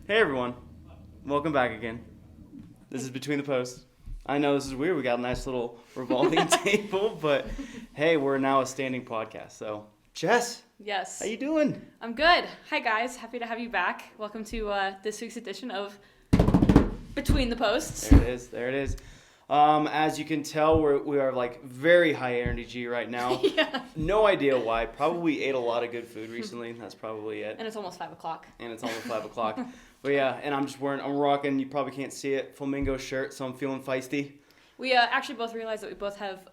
Hey everyone, welcome back again. This is Between the Posts. I know this is weird, we got a nice little revolving table, but hey, we're now a standing podcast, so Jess. Yes. How you doing? I'm good. Hi guys, happy to have you back. Welcome to this week's edition of Between the Posts. There it is. As you can tell, we are like very high energy right now. Yeah. No idea why. Probably ate a lot of good food recently. That's probably it. And it's almost 5 o'clock. But yeah, and I'm rocking, you probably can't see it, flamingo shirt, so I'm feeling feisty. We actually both realized that we both have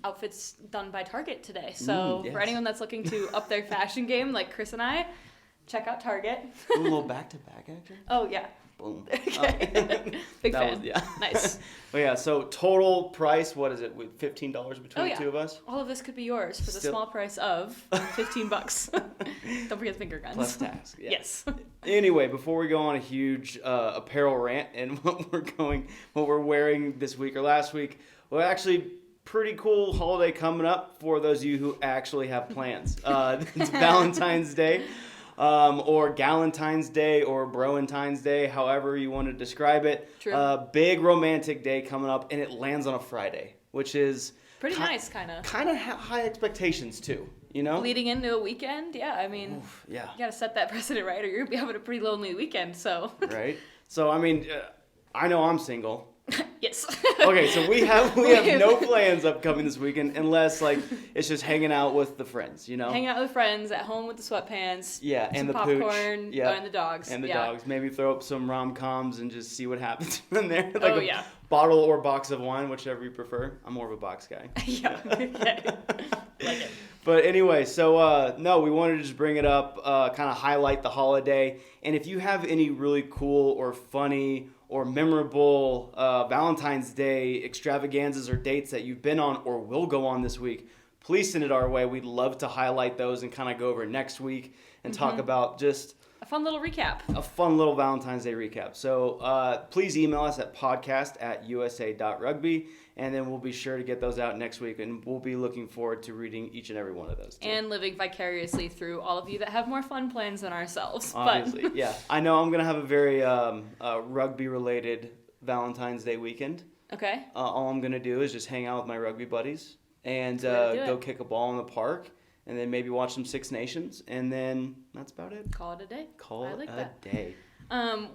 outfits done by Target today. So yes. For anyone that's looking to up their fashion game, like Chris and I, check out Target. A little back-to-back action. Oh, yeah. Boom. Okay. Big fan. Nice. But yeah, so total price, what is it? $15 between the two of us? All of this could be yours for the small price of $15. Don't forget the finger guns. Plus tax. Yeah. Yes. Anyway, before we go on a huge apparel rant and what we're wearing this week or last week, well, actually pretty cool holiday coming up for those of you who actually have plans. It's Valentine's Day. Or Galentine's Day or Broentine's Day, however you want to describe it. True. Big romantic day coming up, and it lands on a Friday, which is pretty nice, kind of. Kind of high expectations too, you know? Leading into a weekend, yeah. I mean, yeah. You got to set that precedent right, or you're gonna be having a pretty lonely weekend. So. Right. So I mean, I know I'm single. Yes. Okay, so we have no plans upcoming this weekend unless like it's just hanging out with the friends, you know. Hanging out with friends at home with the sweatpants. Yeah, and the popcorn. Yeah, and the dogs. And the dogs. Maybe throw up some rom-coms and just see what happens from there. Like bottle or box of wine, whichever you prefer. I'm more of a box guy. Yeah. Okay. Like it. But anyway, so no, we wanted to just bring it up, kind of highlight the holiday. And if you have any really cool or funny or memorable Valentine's Day extravaganzas or dates that you've been on or will go on this week, please send it our way. We'd love to highlight those and kind of go over next week and talk about just a fun little recap. A fun little Valentine's Day recap. So please email us at podcast@usa.rugby, and then we'll be sure to get those out next week, and we'll be looking forward to reading each and every one of those too. And living vicariously through all of you that have more fun plans than ourselves. Obviously, yeah. I know I'm going to have a very rugby-related Valentine's Day weekend. Okay. All I'm going to do is just hang out with my rugby buddies and go kick a ball in the park, and then maybe watch some Six Nations, and then that's about it. Call it a day. Call it a day.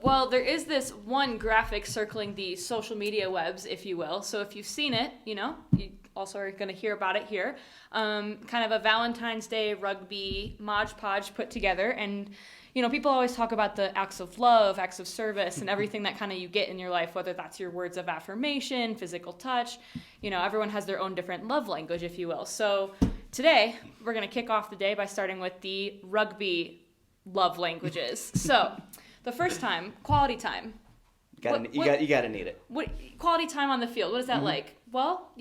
Well, there is this one graphic circling the social media webs, if you will. So if you've seen it, you also are going to hear about it here. Kind of a Valentine's Day rugby Mod Podge put together. And, people always talk about the acts of love, acts of service, and everything that kind of you get in your life, whether that's your words of affirmation, physical touch. Everyone has their own different love language, if you will. So today, we're going to kick off the day by starting with the rugby love languages. So the first time, quality time. You gotta need it. What quality time on the field? What is that like? Well,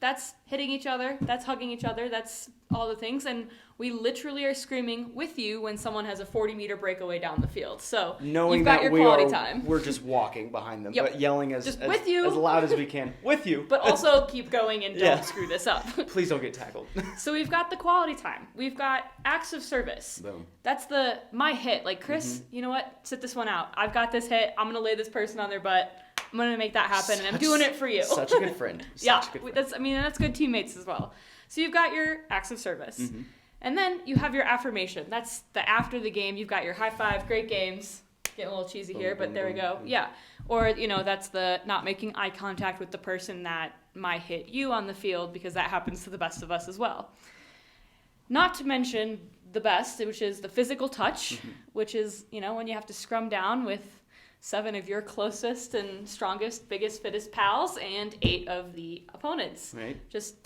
that's hitting each other, that's hugging each other, that's all the things, and we literally are screaming with you when someone has a 40-meter breakaway down the field. So knowing you've got that your quality time. We're just walking behind them, but yelling as loud as we can with you. But also keep going and don't screw this up. Please don't get tackled. So we've got the quality time. We've got acts of service. Boom. That's my hit. Like, Chris, you know what? Sit this one out. I've got this hit. I'm going to lay this person on their butt. I'm going to make that happen, and I'm doing it for you. Such a good friend. That's good teammates as well. So you've got your acts of service. And then you have your affirmation. That's the after the game. You've got your high five, great games. Getting a little cheesy here, but there we go. Yeah. Or, that's the not making eye contact with the person that might hit you on the field, because that happens to the best of us as well. Not to mention the best, which is the physical touch, which is, when you have to scrum down with 7 of your closest and strongest, biggest, fittest pals and 8 of the opponents. Right. Just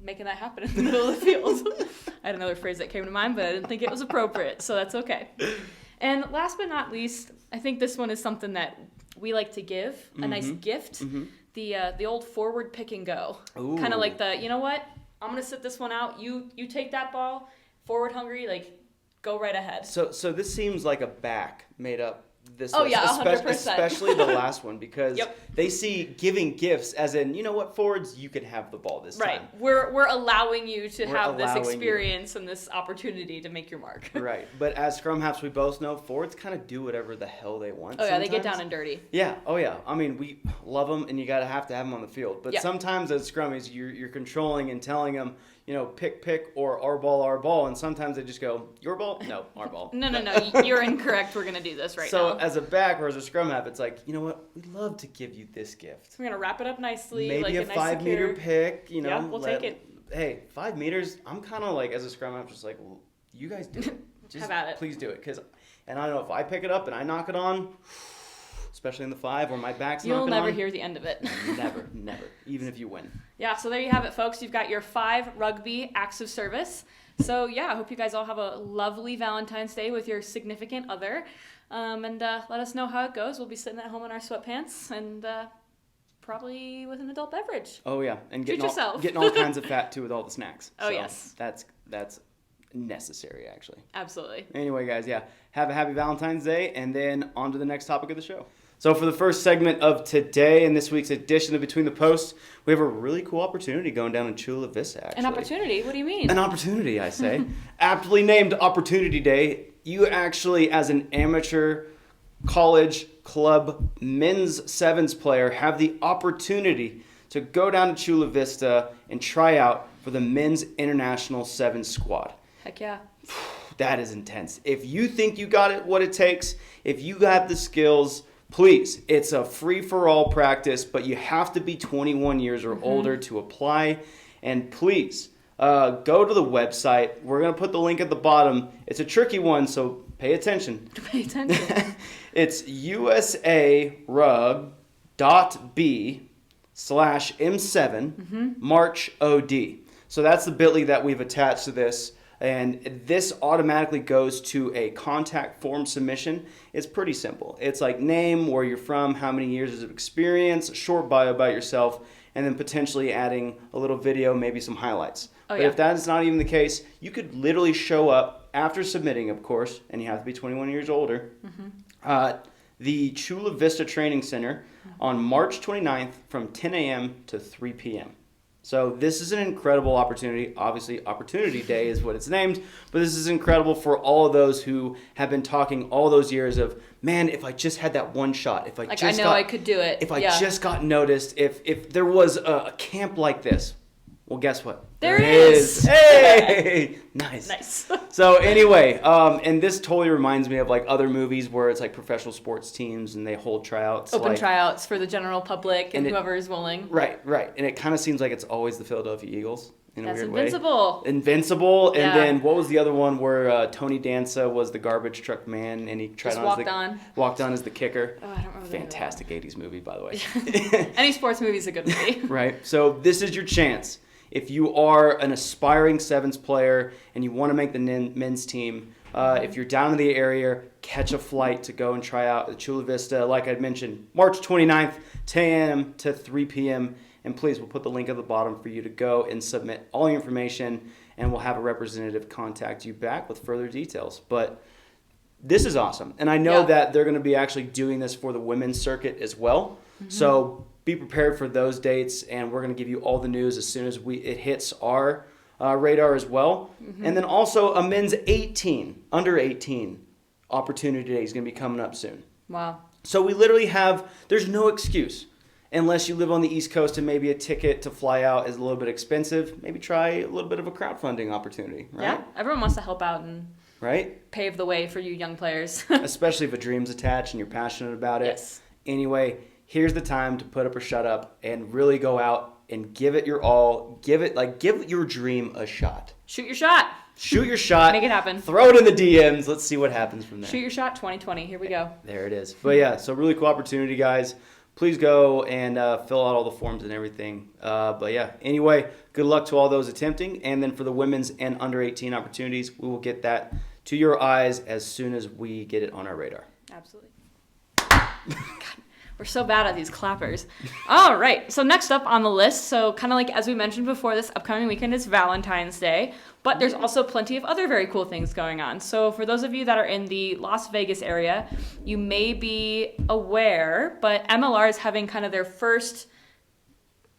making that happen in the middle of the field. I had another phrase that came to mind, but I didn't think it was appropriate, so that's okay. And last but not least, I think this one is something that we like to give, a nice gift. The old forward pick and go. Kind of like the, you know what? I'm going to sit this one out. You take that ball, forward hungry, like, go right ahead. So this seems like a back made up this Oh, list, yeah, 100%. especially the last one, because Yep. they see giving gifts as in, you know what, forwards, you can have the ball this Right. time. We're allowing you to We're have this allowing you. experience and this opportunity to make your mark. Right. But as scrum halves, we both know forwards kind of do whatever the hell they want. Oh, yeah, they get sometimes. down and dirty. Yeah. Oh, yeah. I mean, we love them, and you got to have them on the field. But Yeah. sometimes as scrummies, you're controlling and telling them, you know, pick, or our ball. And sometimes they just go, your ball? No, our ball. No, you're incorrect. We're going to do this right So now. as a back or as a scrum half, it's like, you know what? We'd love to give you this gift. We're going to wrap it up nicely. Maybe like a nice 5 secure... meter pick, you know. Yeah, we'll take it. Hey, 5 meters, I'm kind of like, as a scrum half, just like, well, you guys do it. Just Have at it. Please do it. And I don't know, if I pick it up and I knock it on, especially in the 5 or my back's You'll knocking never on, hear the end of it. never, even if you win. Yeah, so there you have it, folks. You've got your 5 rugby acts of service. So, yeah, I hope you guys all have a lovely Valentine's Day with your significant other. And let us know how it goes. We'll be sitting at home in our sweatpants and probably with an adult beverage. Oh, yeah. And Treat yourself. getting all kinds of fat, too, with all the snacks. Oh, so yes. That's necessary, actually. Absolutely. Anyway, guys, yeah, have a happy Valentine's Day, and then on to the next topic of the show. So for the first segment of today and this week's edition of Between the Posts, we have a really cool opportunity going down in Chula Vista, actually. An opportunity? What do you mean? An opportunity, I say. Aptly named Opportunity Day. You actually, as an amateur college club men's sevens player, have the opportunity to go down to Chula Vista and try out for the men's international sevens squad. Heck yeah. That is intense. If you think you got it, what it takes, if you have the skills, please, it's a free-for-all practice, but you have to be 21 years or older to apply. And please, go to the website. We're going to put the link at the bottom. It's a tricky one, so pay attention. Pay attention. It's usarug.b/M7 March OD. So that's the bit.ly that we've attached to this. And this automatically goes to a contact form submission. It's pretty simple. It's like name, where you're from, how many years of experience, a short bio about yourself, and then potentially adding a little video, maybe some highlights. But if that is not even the case, you could literally show up after submitting, of course, and you have to be 21 years older, the Chula Vista Training Center on March 29th from 10 a.m. to 3 p.m. So this is an incredible opportunity. Obviously, Opportunity Day is what it's named, but this is incredible for all of those who have been talking all those years of, man, if I just had that one shot, if I Like, just I know I could do it. if I just got noticed, if there was a camp like this, well, guess what? There is. Hey, nice. Nice. So anyway, and this totally reminds me of like other movies where it's like professional sports teams and they hold tryouts. Open like, tryouts for the general public and whoever is willing. Right. And it kind of seems like it's always the Philadelphia Eagles in a weird Invincible. way. Invincible. And Yeah. then what was the other one where Tony Danza was the garbage truck man and he tried Just walked on as the kicker. Oh, I don't remember. Fantastic 80s movie, by the way. Any sports movie is a good movie. Right. So this is your chance. If you are an aspiring sevens player and you want to make the men's team, if you're down in the area, catch a flight to go and try out at Chula Vista. Like I mentioned, March 29th, 10 a.m. to 3 p.m. And please, we'll put the link at the bottom for you to go and submit all your information, and we'll have a representative contact you back with further details. But this is awesome. And I know that they're going to be actually doing this for the women's circuit as well. So be prepared for those dates, and we're going to give you all the news as soon as it hits our radar as well. And then also a men's under 18 opportunity day is going to be coming up soon. Wow. So we literally there's no excuse. Unless you live on the East Coast and maybe a ticket to fly out is a little bit expensive, maybe try a little bit of a crowdfunding opportunity, right? Yeah, everyone wants to help out and pave the way for you young players. Especially if a dream's attached and you're passionate about it. Yes. Anyway, here's the time to put up or shut up and really go out and give it your all. Give your dream a shot. Shoot your shot. Shoot your shot. Make it happen. Throw it in the DMs. Let's see what happens from there. Shoot your shot 2020. Here we go. There it is. But yeah, so really cool opportunity, guys. Please go and fill out all the forms and everything. But yeah, anyway, good luck to all those attempting. And then for the women's and under 18 opportunities, we will get that to your eyes as soon as we get it on our radar. Absolutely. God, We're so bad at these clappers. All right. So next up on the list, so kind of like as we mentioned before, this upcoming weekend is Valentine's Day, but there's also plenty of other very cool things going on. So for those of you that are in the Las Vegas area, you may be aware, but MLR is having kind of their first,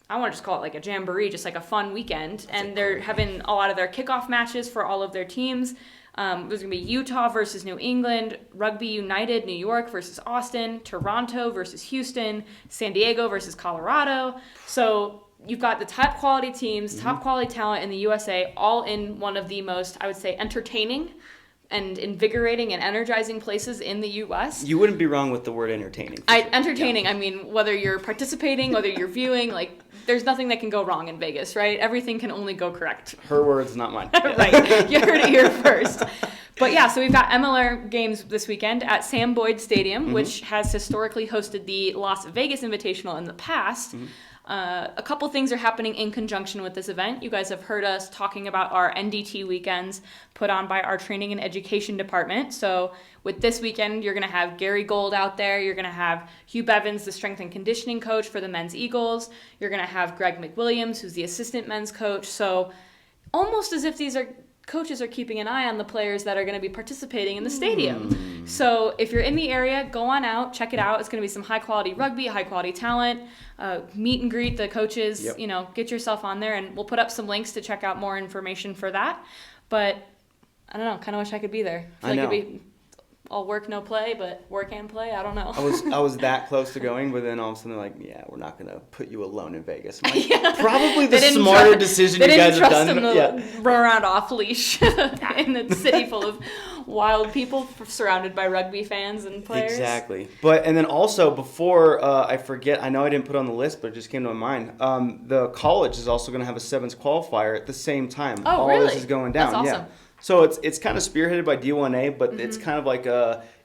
I want to just call it like a jamboree, just like a fun weekend. And they're having a lot of their kickoff matches for all of their teams. There's going to be Utah versus New England, Rugby United, New York versus Austin, Toronto versus Houston, San Diego versus Colorado. So you've got the top quality teams, top quality talent in the USA, all in one of the most, I would say, entertaining and invigorating and energizing places in the U.S. You wouldn't be wrong with the word entertaining. Entertaining, yeah. I mean, whether you're participating, whether you're viewing, like, there's nothing that can go wrong in Vegas, right? Everything can only go correct. Her words, not mine. Right, you heard it here first. But yeah, so we've got MLR games this weekend at Sam Boyd Stadium, which has historically hosted the Las Vegas Invitational in the past. A couple things are happening in conjunction with this event. You guys have heard us talking about our NDT weekends put on by our training and education department. So with this weekend, you're going to have Gary Gold out there. You're going to have Hugh Bevins, the strength and conditioning coach for the men's Eagles. You're going to have Greg McWilliams, who's the assistant men's coach. So almost as if these coaches are keeping an eye on the players that are going to be participating in the stadium. So if you're in the area, go on out, check it out. It's going to be some high quality rugby, high quality talent, meet and greet the coaches, get yourself on there, and we'll put up some links to check out more information for that. But I don't know, kind of wish I could be there. I feel like it'd be all work, no play, but work and play. I don't know. I was that close to going, but then all of a sudden they're like, yeah, we're not going to put you alone in Vegas. I'm like, probably the smarter decision you guys have done. They didn't trust him to run around off leash in a city full of wild people surrounded by rugby fans and players. Exactly. And then also, before I forget, I know I didn't put it on the list, but it just came to my mind. The college is also going to have a sevens qualifier at the same time. Oh, really? All this is going down. That's awesome. Yeah. So it's kind of spearheaded by D1A, but it's kind of like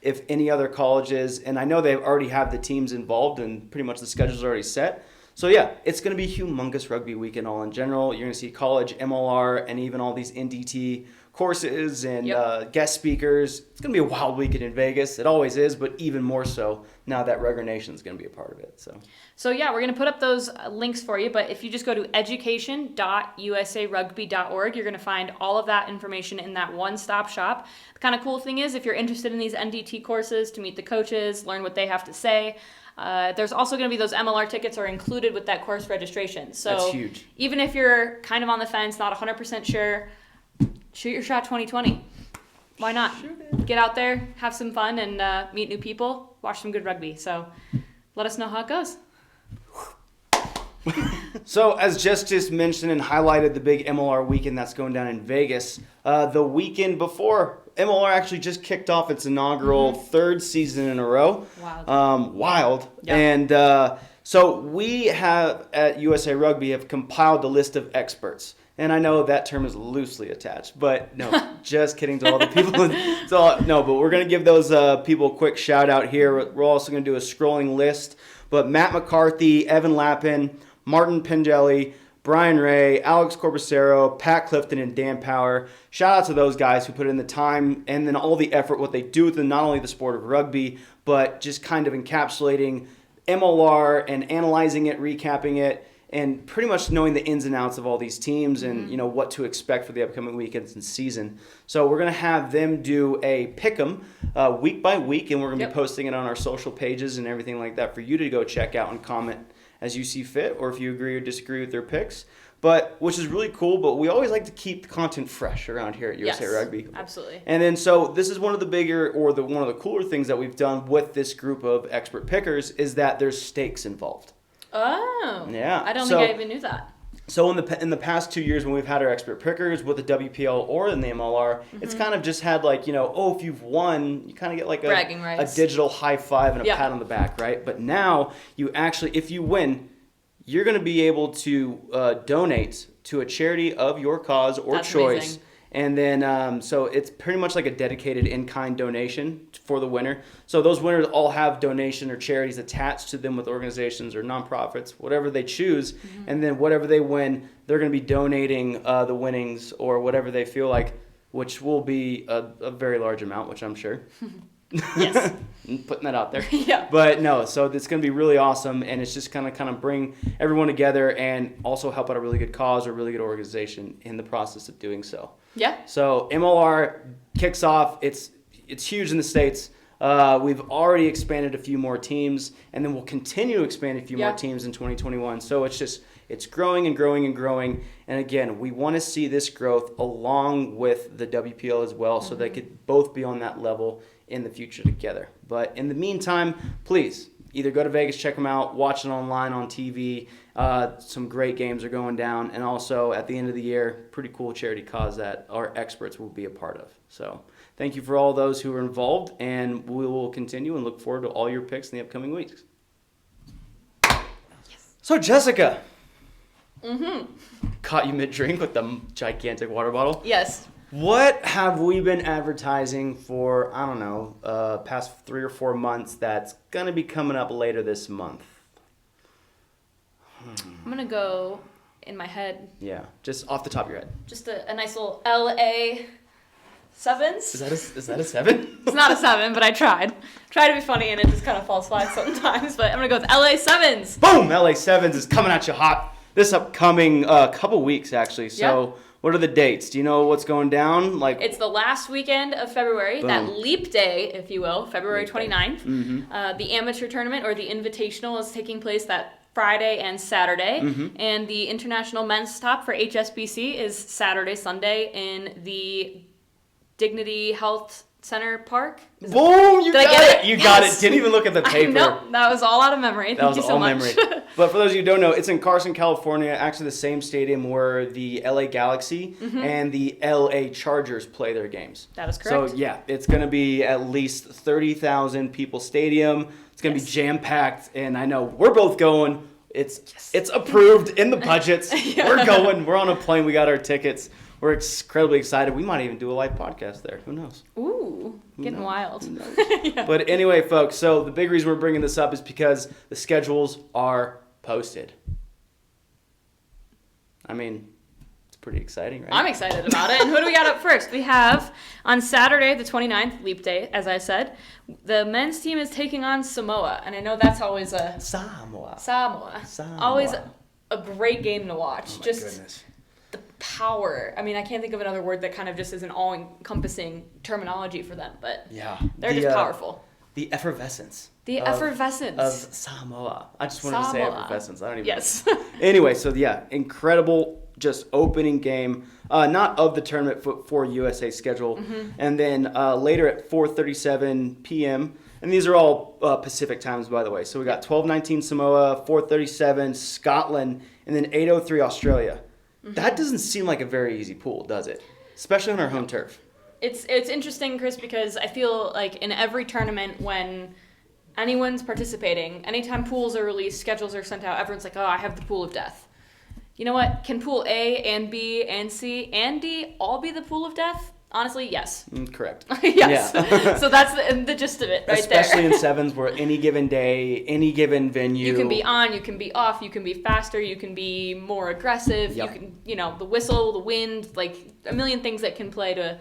if any other colleges, and I know they already have the teams involved and pretty much the schedule's already set. So yeah, it's going to be humongous rugby weekend all in general. You're going to see college, MLR, and even all these NDT courses and guest speakers. It's going to be a wild weekend in Vegas. It always is, but even more so now that Rugger Nation is going to be a part of it. So yeah, we're going to put up those links for you, but if you just go to education.usarugby.org, you're going to find all of that information in that one-stop shop. The kind of cool thing is, if you're interested in these NDT courses, to meet the coaches, learn what they have to say, there's also going to be those MLR tickets are included with that course registration. So that's huge. Even if you're kind of on the fence, not 100% sure, shoot your shot 2020. Why not? Get out there, have some fun, and meet new people, watch some good rugby. So let us know how it goes. So as Jess just mentioned and highlighted the big MLR weekend that's going down in Vegas, the weekend before, MLR actually just kicked off its inaugural third season in a row. Wild. Yeah. And so we have at USA Rugby have compiled a list of experts. And I know that term is loosely attached, but no, just kidding to all the people. But we're going to give those people a quick shout out here. We're also going to do a scrolling list. But Matt McCarthy, Evan Lappin, Martin Pengelly, Brian Ray, Alex Corbacero, Pat Clifton, and Dan Power. Shout out to those guys who put in the time and then all the effort, what they do with not only the sport of rugby, but just kind of encapsulating MLR and analyzing it, recapping it, and pretty much knowing the ins and outs of all these teams and what to expect for the upcoming weekends and season. So we're going to have them do a pick'em week by week, and we're going to be posting it on our social pages and everything like that for you to go check out and comment as you see fit, or if you agree or disagree with their picks. But which is really cool, but we always like to keep the content fresh around here at USA Rugby. Absolutely. And then so this is one of the bigger or one of the cooler things that we've done with this group of expert pickers is that there's stakes involved. Oh. Yeah. I don't think I even knew that. So in the past 2 years when we've had our expert pickers with the WPL or in the MLR, it's kind of just had like, if you've won, you kind of get like a digital high five and a pat on the back, right? But now you actually, if you win, you're going to be able to donate to a charity of your cause or choice. Amazing. And then, so it's pretty much like a dedicated in-kind donation for the winner. So those winners all have donation or charities attached to them with organizations or nonprofits, whatever they choose. And then whatever they win, they're going to be donating the winnings or whatever they feel like, which will be a very large amount, which I'm sure. Yes. Putting that out there. Yeah. But no, so it's going to be really awesome, and it's just going to kind of bring everyone together and also help out a really good cause or a really good organization in the process of doing so. Yeah. So MLR kicks off. It's huge in the States. We've already expanded a few more teams, and then we'll continue to expand a few more teams in 2021. So it's growing and growing and growing. And again, we want to see this growth along with the WPL as well, so they could both be on that level in the future together. But in the meantime, please either go to Vegas, check them out, watch it online on TV. Some great games are going down. And also at the end of the year, pretty cool charity cause that our experts will be a part of. So thank you for all those who are involved, and we will continue and look forward to all your picks in the upcoming weeks. Yes. So Jessica, caught you mid-drink with the gigantic water bottle. Yes. What have we been advertising for, I don't know, past 3 or 4 months that's going to be coming up later this month? I'm going to go in my head. Yeah, just off the top of your head. Just a nice little LA sevens. Is that a 7? It's not a 7, but I tried. Try to be funny, and it just kind of falls flat sometimes. But I'm going to go with LA sevens. Boom! LA sevens is coming at you hot this upcoming couple weeks, actually. So what are the dates? Do you know what's going down? It's the last weekend of February, Boom. that leap day, if you will, February Leap day. 29th. The amateur tournament, or the Invitational, is taking place that Friday and Saturday. And the international men's stop for HSBC is Saturday, Sunday in the Dignity Health Center Park. Boom! You got it. You got it. Yes. Didn't even look at the paper. Nope, that was all out of memory. That Thank was you so all much. memory. But for those of you who don't know, it's in Carson, California, actually the same stadium where the LA Galaxy and the LA Chargers play their games. That is correct. So yeah, it's going to be at least 30,000 people stadium. It's going to be jam-packed, and I know we're both going. It's approved in the budgets. We're going. We're on a plane. We got our tickets. We're incredibly excited. We might even do a live podcast there. Who knows? Ooh, getting wild. Who knows? But anyway, folks, so the big reason we're bringing this up is because the schedules are posted. I mean, it's pretty exciting, right? I'm excited about it. And who do we got up first? We have, on Saturday, the 29th, Leap Day, as I said, the men's team is taking on Samoa. And I know that's always a... Samoa. Always a great game to watch. Oh my just goodness. the power. I mean, I can't think of another word that kind of just is an all-encompassing terminology for them. But they're just powerful. The effervescence. The effervescence. Of Samoa. I just wanted to say effervescence. I don't even know. Anyway, so incredible just opening game. Not of the tournament for USA schedule. And then later at 4:37 p.m. And these are all Pacific times, by the way. So we got 12:19 Samoa, 4:37 Scotland, and then 8:03 Australia. That doesn't seem like a very easy pool, does it? Especially on our home turf. It's interesting, Chris, because I feel like in every tournament when anyone's participating, anytime pools are released, schedules are sent out, everyone's like, oh, I have the pool of death. You know what? Can pool A and B and C and D all be the pool of death? Honestly, yes. Correct. Yes. Yeah. So that's the gist of it right Especially there. in sevens where any given day, any given venue. You can be on, you can be off, you can be faster, you can be more aggressive, Yep. you can, the whistle, the wind, like a million things that can play to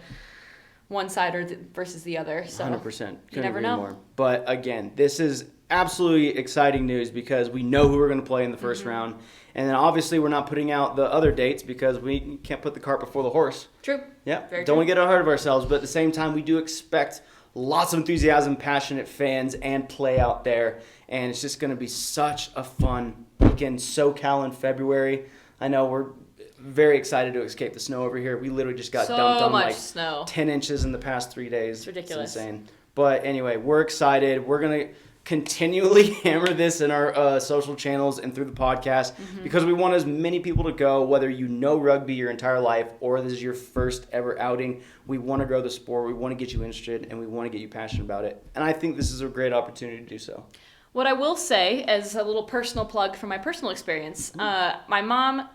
one side versus the other. So 100%. You never know. More. But again, this is absolutely exciting news because we know who we're going to play in the first round. And then obviously we're not putting out the other dates because we can't put the cart before the horse. True. Yeah. Very Don't true. want to get ahead of ourselves, but at the same time we do expect lots of enthusiasm, passionate fans, and play out there. And it's just going to be such a fun weekend. SoCal in February. I know we're very excited to escape the snow over here. We literally just got dumped on like snow. 10 inches in the past 3 days. It's ridiculous. It's insane. But anyway, we're excited. We're going to continually hammer this in our social channels and through the podcast because we want as many people to go, whether you know rugby your entire life or this is your first ever outing. We want to grow the sport. We want to get you interested, and we want to get you passionate about it. And I think this is a great opportunity to do so. What I will say, as a little personal plug from my personal experience, my mom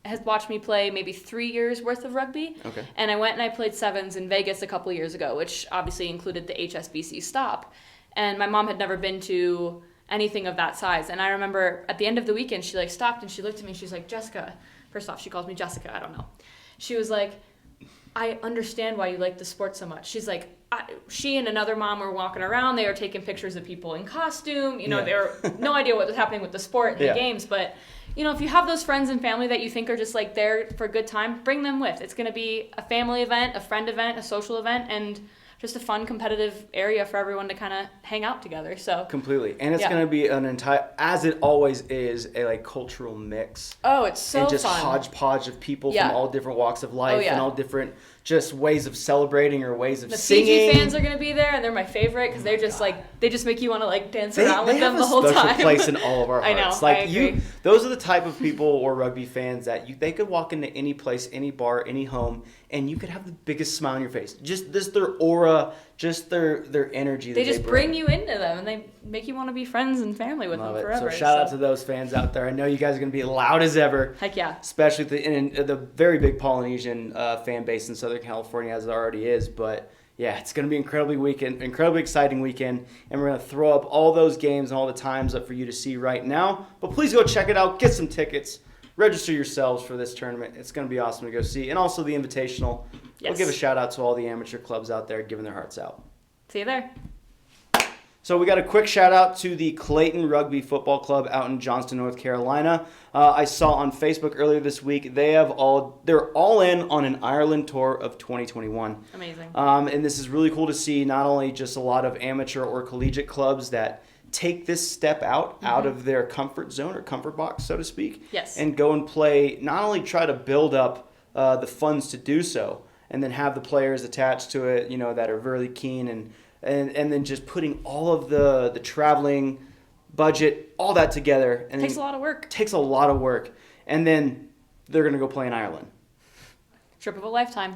has watched me play maybe 3 years worth of rugby. Okay. And I went and I played sevens in Vegas a couple years ago, which obviously included the HSBC stop. And my mom had never been to anything of that size. And I remember at the end of the weekend, she stopped and she looked at me and she's like, Jessica. First off, she calls me Jessica. I don't know. She was like, I understand why you like the sport so much. She's like, she and another mom were walking around. They were taking pictures of people in costume. You know, they were no idea what was happening with the sport and the games. But, you know, if you have those friends and family that you think are just like there for a good time, bring them with. It's going to be a family event, a friend event, a social event, and just a fun competitive area for everyone to kind of hang out together. So completely. And it's going to be an entire, as it always is, a like cultural mix. Oh, it's so fun. And just hodgepodge of people from all different walks of life and all different just ways of celebrating or ways of singing. The Fiji fans are going to be there, and they're my favorite because they're just like, they just make you want to like dance around with them the whole time. They have a special place in all of our hearts. I know, like I agree. Those are the type of people or rugby fans that they could walk into any place, any bar, any home, and you could have the biggest smile on your face. Just their aura, just their energy. They just bring you into them, and they make you want to be friends and family with them forever. So shout out to those fans out there. I know you guys are going to be loud as ever. Heck yeah. Especially in the very big Polynesian fan base in Southern California, as it already is. But yeah, it's going to be incredibly exciting weekend, and we're going to throw up all those games and all the times up for you to see right now. But please go check it out. Get some tickets. Register yourselves for this tournament. It's going to be awesome to go see. And also the Invitational. Yes. We'll give a shout out to all the amateur clubs out there giving their hearts out. See you there. So we got a quick shout out to the Clayton Rugby Football Club out in Johnston, North Carolina. I saw on Facebook earlier this week they're all in on an Ireland tour of 2021. Amazing. And this is really cool to see not only just a lot of amateur or collegiate clubs that take this step out of their comfort zone or comfort box, so to speak. Yes. And go and play, not only try to build up the funds to do so, and then have the players attached to it, you know, that are really keen and then just putting all of the traveling budget, all that together. And takes a lot of work. Takes a lot of work. And then they're going to go play in Ireland. Trip of a lifetime.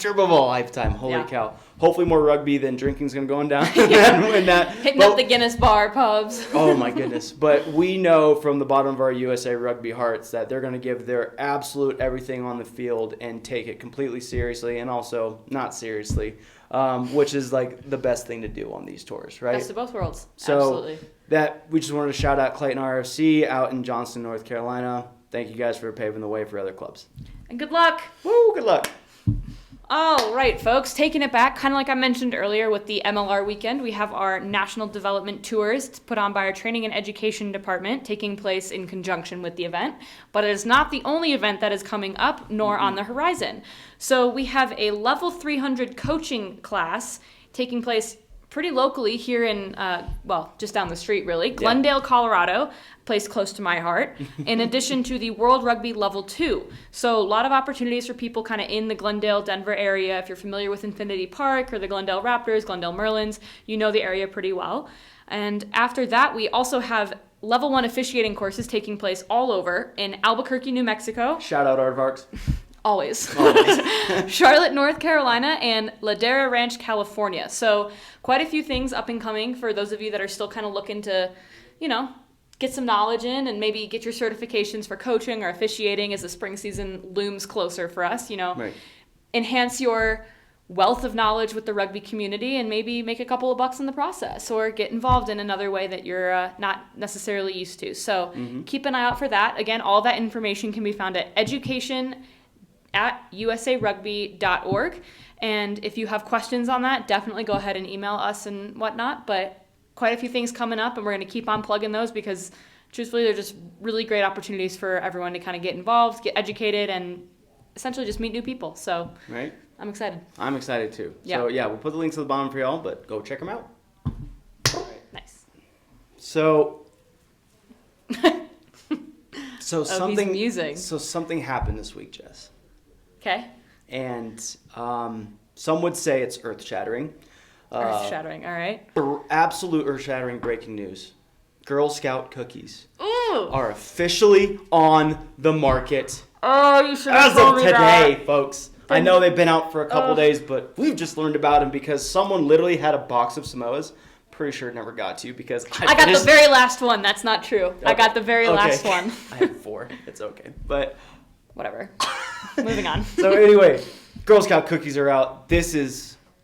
Holy cow. Hopefully more rugby than drinking's going to go down. Hitting up the Guinness bar pubs. Oh my goodness. But we know from the bottom of our USA Rugby hearts that they're going to give their absolute everything on the field and take it completely seriously and also not seriously, which is like the best thing to do on these tours, right? Best of both worlds. So absolutely. That we just wanted to shout out Clayton RFC out in Johnston, North Carolina. Thank you guys for paving the way for other clubs. And good luck. Woo, good luck. All right, folks, taking it back, kind of like I mentioned earlier with the MLR weekend, we have our National Development Tours put on by our Training and Education Department, taking place in conjunction with the event. But it is not the only event that is coming up, nor on the horizon. So we have a Level 300 coaching class taking place pretty locally here in, just down the street, really. Glendale, Colorado, place close to my heart, in addition to the World Rugby Level 2. So a lot of opportunities for people kind of in the Glendale, Denver area. If you're familiar with Infinity Park or the Glendale Raptors, Glendale Merlins, you know the area pretty well. And after that, we also have Level 1 officiating courses taking place all over in Albuquerque, New Mexico. Shout out Aardvarks. Always. Charlotte, North Carolina, and Ladera Ranch, California. So quite a few things up and coming for those of you that are still kind of looking to, you know, get some knowledge in and maybe get your certifications for coaching or officiating as the spring season looms closer for us, you know. Right. Enhance your wealth of knowledge with the rugby community and maybe make a couple of bucks in the process or get involved in another way that you're not necessarily used to. So keep an eye out for that. Again, all that information can be found at education@usarugby.org. And if you have questions on that, definitely go ahead and email us and whatnot. But quite a few things coming up, and we're going to keep on plugging those because truthfully, they're just really great opportunities for everyone to kind of get involved, get educated, and essentially just meet new people. So right. I'm excited. I'm excited too. Yeah. So yeah, we'll put the links at the bottom for y'all, but go check them out. Nice. So he's musing. So something happened this week, Jess. Okay. And some would say it's earth-shattering. Earth-shattering, all right. Absolute earth-shattering breaking news. Girl Scout cookies Ooh. are officially on the market. Oh, you should have as told of me today, that. folks. I know they've been out for a couple days, but we've just learned about them because someone literally had a box of Samoas. Pretty sure it never got to you because I got the very last one. That's not true. Okay. I got the very last one. I had 4. It's okay. But whatever. Moving on. So anyway, Girl Scout cookies are out.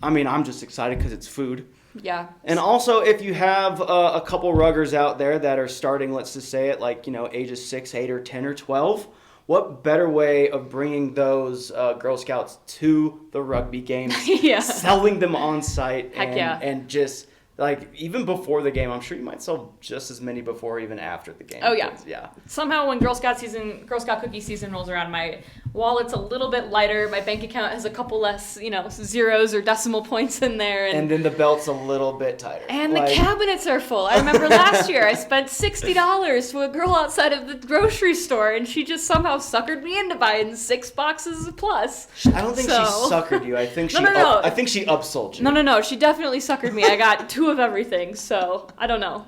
I'm just excited because it's food. Yeah. And also, if you have a couple ruggers out there that are starting, let's just say it, like, you know, ages 6, 8, or 10, or 12, what better way of bringing those Girl Scouts to the rugby games, selling them on site, and just like even before the game, I'm sure you might sell just as many before even after the game. Oh yeah. Somehow when Girl Scout cookie season rolls around, my wallet's a little bit lighter. My bank account has a couple less, zeros or decimal points in there, and then the belt's a little bit tighter. And the cabinets are full. I remember last year I spent $60 to a girl outside of the grocery store, and she just somehow suckered me into buying 6 boxes of plus. I don't think she suckered you. I think I think she upsold you. No. She definitely suckered me. I got 2 of everything, so I don't know.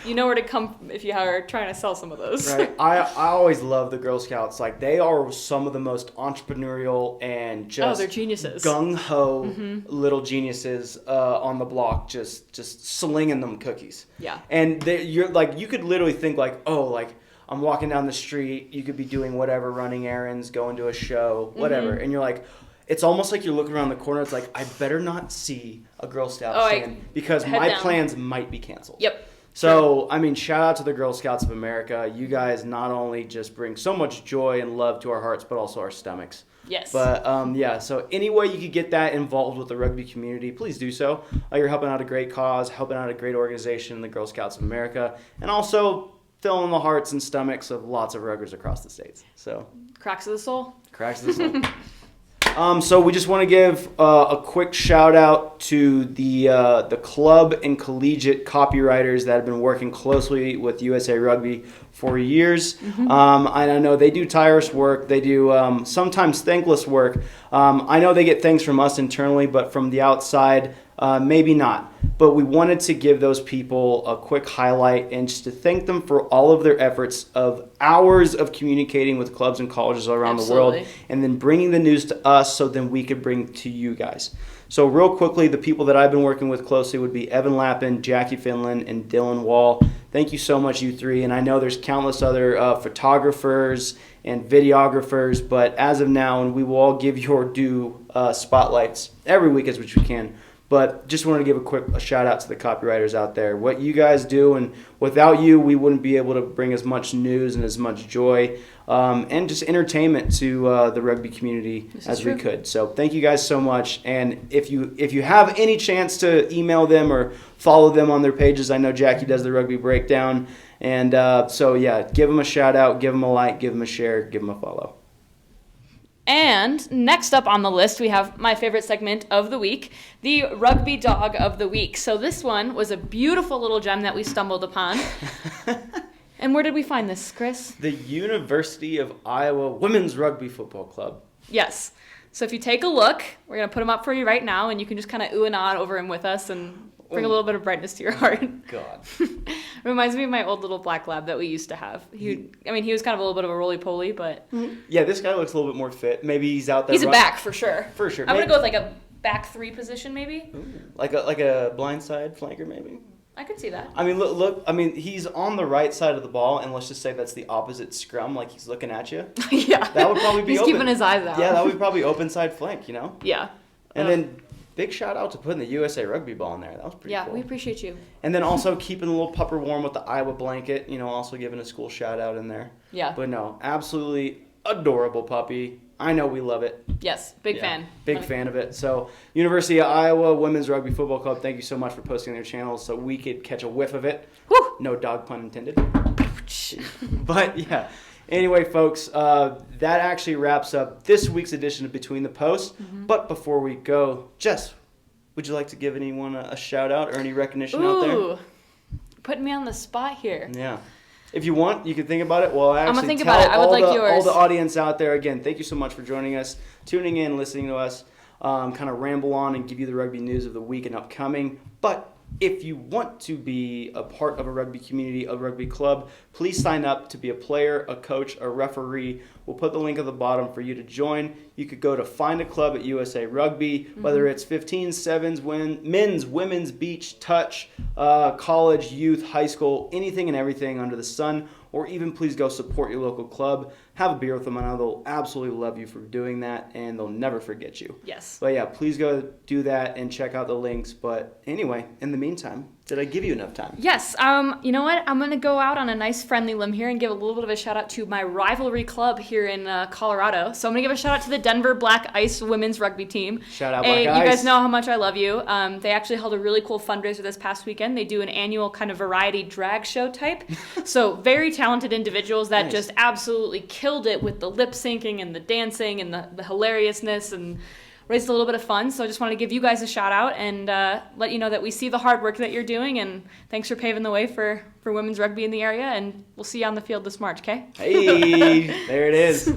You know where to come if you are trying to sell some of those. Right. I always love the Girl Scouts. Like, they are some of the most entrepreneurial and just they're geniuses. Gung-ho little geniuses on the block, just slinging them cookies. Yeah. And you're like, you could literally think like, oh, like I'm walking down the street, you could be doing whatever, running errands, going to a show, whatever, and you're like, it's almost like you're looking around the corner. It's like, I better not see a Girl Scout stand because my plans might be canceled. Yep. So, I mean, shout out to the Girl Scouts of America. You guys not only just bring so much joy and love to our hearts, but also our stomachs. Yes. But, so any way you could get that involved with the rugby community, please do so. You're helping out a great cause, helping out a great organization, the Girl Scouts of America, and also filling the hearts and stomachs of lots of ruggers across the states. So, Cracks of the soul. Cracks of the soul. So we just want to give a quick shout out to the club and collegiate copywriters that have been working closely with USA Rugby for years. I know they do tireless work. They do sometimes thankless work. I know they get things from us internally, but from the outside, maybe not. But we wanted to give those people a quick highlight and just to thank them for all of their efforts of hours of communicating with clubs and colleges around the world, and then bringing the news to us so then we could bring to you guys. So real quickly, the people that I've been working with closely would be Evan Lappin, Jackie Finland, and Dylan Wall. Thank you so much, you three. And I know there's countless other photographers and videographers, but as of now, and we will all give your due spotlights every week as much as we can. But just wanted to give a shout out to the copywriters out there. What you guys do, and without you, we wouldn't be able to bring as much news and as much joy and just entertainment to the rugby community as we could. So thank you guys so much. And if you have any chance to email them or follow them on their pages, I know Jackie does the Rugby Breakdown. And give them a shout out, give them a like, give them a share, give them a follow. And next up on the list, we have my favorite segment of the week, the Rugby Dog of the Week. So this one was a beautiful little gem that we stumbled upon. And where did we find this, Chris? The University of Iowa Women's Rugby Football Club. Yes. So if you take a look, we're going to put them up for you right now, and you can just kind of ooh and ah over him with us and bring a little bit of brightness to your heart. God. Reminds me of my old little black lab that we used to have. He was kind of a little bit of a roly-poly, but... Yeah, this guy looks a little bit more fit. Maybe he's out there... He's a back, for sure. For sure. I'm going to go with like a back 3 position, maybe. Ooh. Like a blindside flanker, maybe? I could see that. I mean, look. I mean, he's on the right side of the ball, and let's just say that's the opposite scrum, like he's looking at you. Yeah. That would probably be he's open. keeping his eyes out. Yeah, that would be probably open side flank, Yeah. And then... Big shout out to putting the USA Rugby ball in there. That was pretty cool. Yeah, we appreciate you. And then also keeping the little pupper warm with the Iowa blanket, also giving a school shout out in there. Yeah. But no, absolutely adorable puppy. I know we love it. Yes, big fan. Big fan of it. So, University of Iowa Women's Rugby Football Club, thank you so much for posting their channels so we could catch a whiff of it. Woo! No dog pun intended. But yeah. Anyway, folks, that actually wraps up this week's edition of Between the Posts. But before we go, Jess, would you like to give anyone a shout out or any recognition out there? Ooh, putting me on the spot here. Yeah. If you want, you can think about it. Well, I'm going to think about it. I would like yours. All the audience out there, again, thank you so much for joining us, tuning in, listening to us, kind of ramble on and give you the rugby news of the week and upcoming. But if you want to be a part of a rugby community, a rugby club, please sign up to be a player, a coach, a referee. We'll put the link at the bottom for you to join. You could go to find a club at USA Rugby, whether it's 15, 7s, men's, women's, beach, touch, college, youth, high school, anything and everything under the sun. Or even please go support your local club. Have a beer with them. I know they'll absolutely love you for doing that, and they'll never forget you. Yes. But yeah, please go do that and check out the links. But anyway, in the meantime, Did I give you enough time? Yes. You know what? I'm going to go out on a nice friendly limb here and give a little bit of a shout out to my rivalry club here in Colorado. So I'm going to give a shout out to the Denver Black Ice women's rugby team. Shout out Black Ice. You guys know how much I love you. They actually held a really cool fundraiser this past weekend. They do an annual kind of variety drag show type. So very talented individuals that just absolutely killed it with the lip syncing and the dancing and the hilariousness and raised a little bit of fun. So I just wanted to give you guys a shout out and let you know that we see the hard work that you're doing, and thanks for paving the way for women's rugby in the area, and we'll see you on the field this March, okay? Hey, there it is.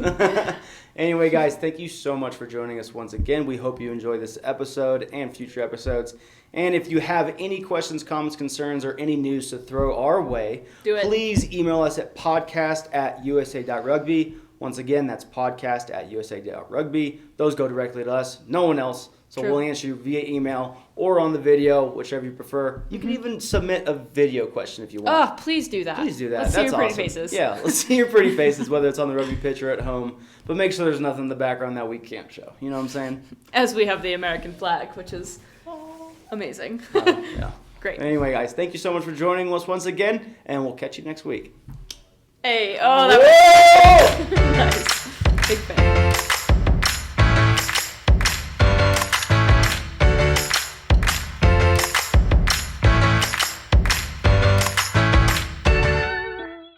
Anyway, guys, thank you so much for joining us once again. We hope you enjoy this episode and future episodes. And if you have any questions, comments, concerns, or any news to throw our way, please email us at podcast@usa.rugby. Once again, that's podcast@usa.rugby. Those go directly to us, no one else. So we'll answer you via email or on the video, whichever you prefer. You can even submit a video question if you want. Oh, please do that. Please do that. Let's That's see your awesome. pretty faces. Yeah, let's see your pretty faces, whether it's on the rugby pitch or at home. But make sure there's nothing in the background that we can't show. You know what I'm saying? As we have the American flag, which is amazing. Yeah. Great. Anyway, guys, thank you so much for joining us once again, and we'll catch you next week. Hey, oh, that was nice. Big fan.